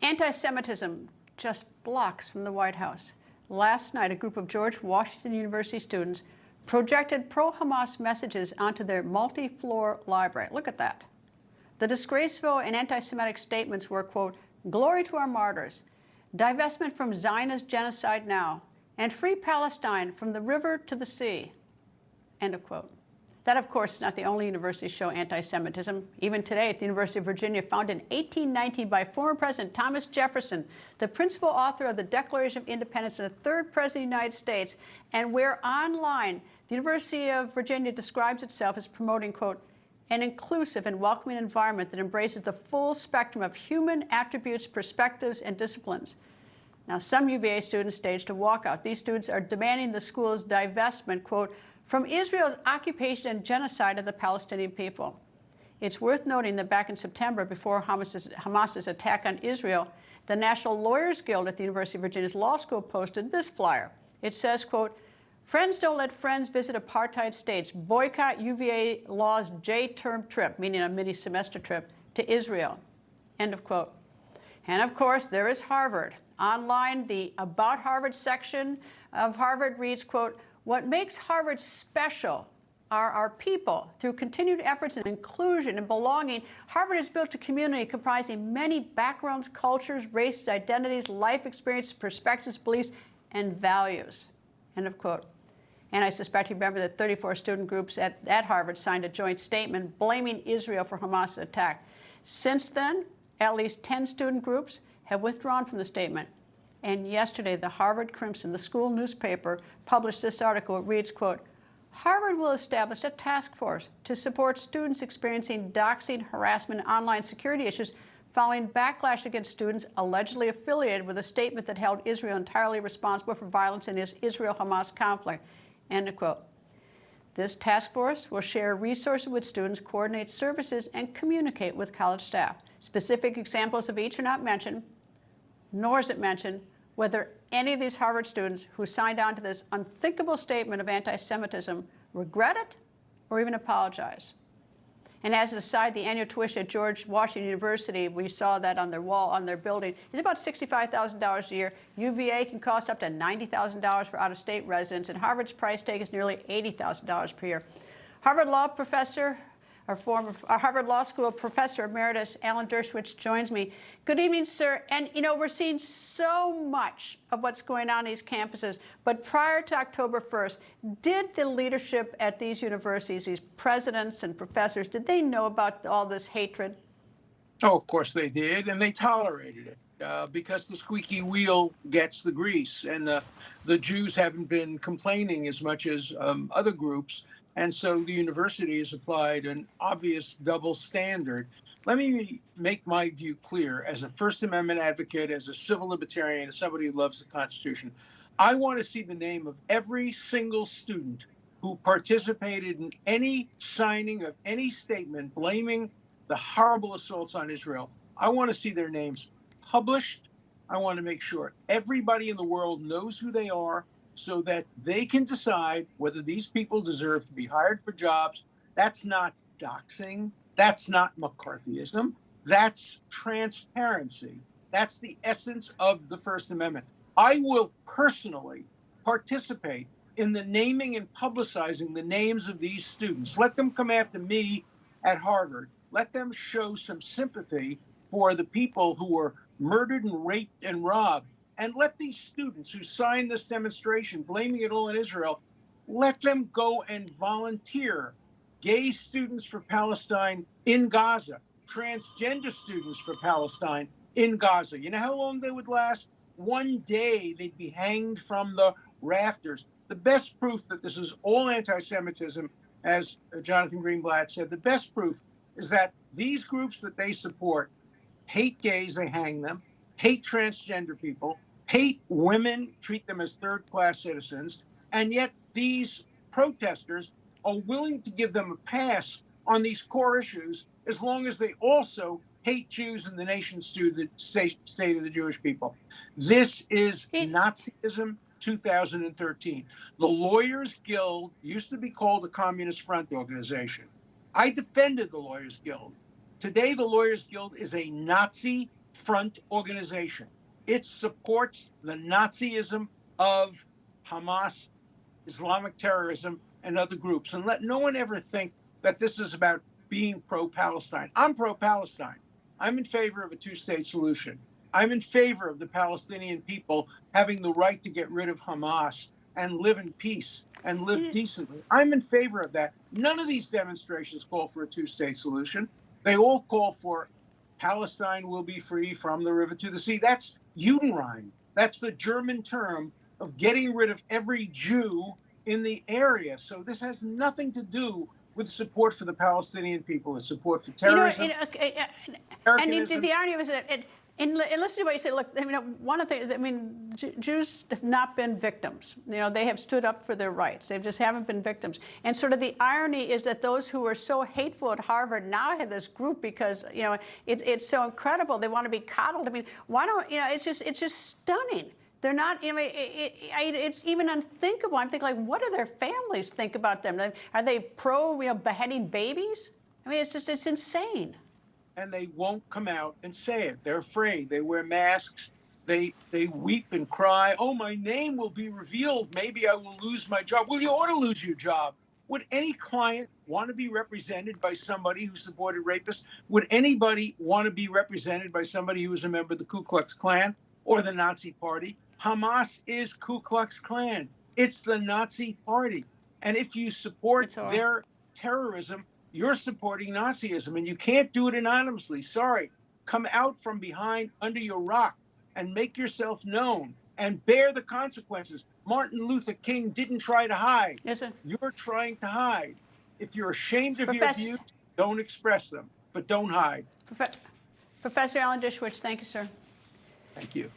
Anti-Semitism just blocks from the White House. Last night, a group of George Washington University students projected pro-Hamas messages onto their multi-floor library. Look at that. The disgraceful and anti-Semitic statements were, quote, "Glory to our martyrs, divestment from Zionist genocide now, and free Palestine from the river to the sea," end of quote. That, of course, is not the only university to show anti-Semitism. Even today at the University of Virginia, founded in 1819 by former President Thomas Jefferson, the principal author of the Declaration of Independence and the third President of the United States, and where online the University of Virginia describes itself as promoting, quote, "an inclusive and welcoming environment that embraces the full spectrum of human attributes, perspectives, and disciplines." Now, some UVA students staged a walkout. These students are demanding the school's divestment, quote, "from Israel's occupation and genocide of the Palestinian people." It's worth noting that back in September, before Hamas's attack on Israel, the National Lawyers Guild at the University of Virginia's Law School posted this flyer. It says, quote, "Friends don't let friends visit apartheid states. Boycott UVA Law's J-term trip," meaning a mini semester trip, "to Israel," end of quote. And of course, there is Harvard. Online, the About Harvard section of Harvard reads, quote, "What makes Harvard special are our people. Through continued efforts in inclusion and belonging, Harvard has built a community comprising many backgrounds, cultures, races, identities, life experiences, perspectives, beliefs, and values," end of quote. And I suspect you remember that 34 student groups at Harvard signed a joint statement blaming Israel for Hamas' attack. Since then, at least 10 student groups have withdrawn from the statement. And yesterday, the Harvard Crimson, the school newspaper, published this article. It reads, quote, "Harvard will establish a task force to support students experiencing doxing, harassment, and online security issues following backlash against students allegedly affiliated with a statement that held Israel entirely responsible for violence in this Israel-Hamas conflict," end of quote. This task force will share resources with students, coordinate services, and communicate with college staff. Specific examples of each are not mentioned, nor is it mentioned whether any of these Harvard students who signed on to this unthinkable statement of anti-Semitism regret it or even apologize. And as an aside, the annual tuition at George Washington University, we saw that on their wall, on their building, is about $65,000 a year. UVA can cost up to $90,000 for out-of-state residents, and Harvard's price tag is nearly $80,000 per year. Harvard Law professor, our former Harvard Law School professor emeritus, Alan Dershowitz, joins me. Good evening, sir. And, you know, we're seeing so much of what's going on in these campuses. But prior to October 1st, did the leadership at these universities, these presidents and professors, did they know about all this hatred? Oh, of course they did, and they tolerated it because the squeaky wheel gets the grease, and the Jews haven't been complaining as much as other groups. And so the university has applied an obvious double standard. Let me make my view clear. As a First Amendment advocate, as a civil libertarian, as somebody who loves the Constitution, I want to see the name of every single student who participated in any signing of any statement blaming the horrible assaults on Israel. I want to see their names published. I want to make sure everybody in the world knows who they are, so that they can decide whether these people deserve to be hired for jobs. That's not doxing. That's not McCarthyism. That's transparency. That's the essence of the First Amendment. I will personally participate in the naming and publicizing the names of these students. Let them come after me at Harvard. Let them show some sympathy for the people who were murdered and raped and robbed. And let these students who signed this demonstration, blaming it all on Israel, let them go and volunteer. Gay students for Palestine in Gaza, transgender students for Palestine in Gaza. You know how long they would last? One day they'd be hanged from the rafters. The best proof that this is all anti-Semitism, as Jonathan Greenblatt said, the best proof is that these groups that they support hate gays, they hang them, hate transgender people, hate women, treat them as third-class citizens, and yet these protesters are willing to give them a pass on these core issues as long as they also hate Jews and the nation state of the Jewish people. This is Nazism 2013. The Lawyers Guild used to be called the Communist Front Organization. I defended the Lawyers Guild. Today, the Lawyers Guild is a Nazi front organization. It supports the Nazism of Hamas, Islamic terrorism, and other groups. And let no one ever think that this is about being pro-Palestine. I'm pro-Palestine. I'm in favor of a two-state solution. I'm in favor of the Palestinian people having the right to get rid of Hamas and live in peace and live decently. I'm in favor of that. None of these demonstrations call for a two-state solution. They all call for Palestine will be free from the river to the sea. That's Judenrein. That's the German term of getting rid of every Jew in the area. So this has nothing to do with support for the Palestinian people. It's support for terrorism. And the irony was that and listen to what you say. Look, I mean, one of the things, I mean, Jews have not been victims. You know, they have stood up for their rights. They just haven't been victims. And sort of the irony is that those who were so hateful at Harvard now have this group because, you know, it's so incredible. They want to be coddled. I mean, why don't, you know, it's just stunning. They're not, you know, it's even unthinkable. I'm thinking, like, what do their families think about them? Are they pro, you know, beheading babies? I mean, it's insane. And they won't come out and say it. They're afraid. They wear masks. They weep and cry. Oh, my name will be revealed. Maybe I will lose my job. Well, you ought to lose your job. Would any client want to be represented by somebody who supported rapists? Would anybody want to be represented by somebody who was a member of the Ku Klux Klan or the Nazi Party? Hamas is Ku Klux Klan. It's the Nazi Party. And if you support their terrorism, you're supporting Nazism, and you can't do it anonymously. Sorry. Come out from behind under your rock and make yourself known and bear the consequences. Martin Luther King didn't try to hide. Yes, sir. You're trying to hide. If you're ashamed of your views, don't express them, but don't hide. Professor Alan Dershowitz, thank you, sir. Thank you.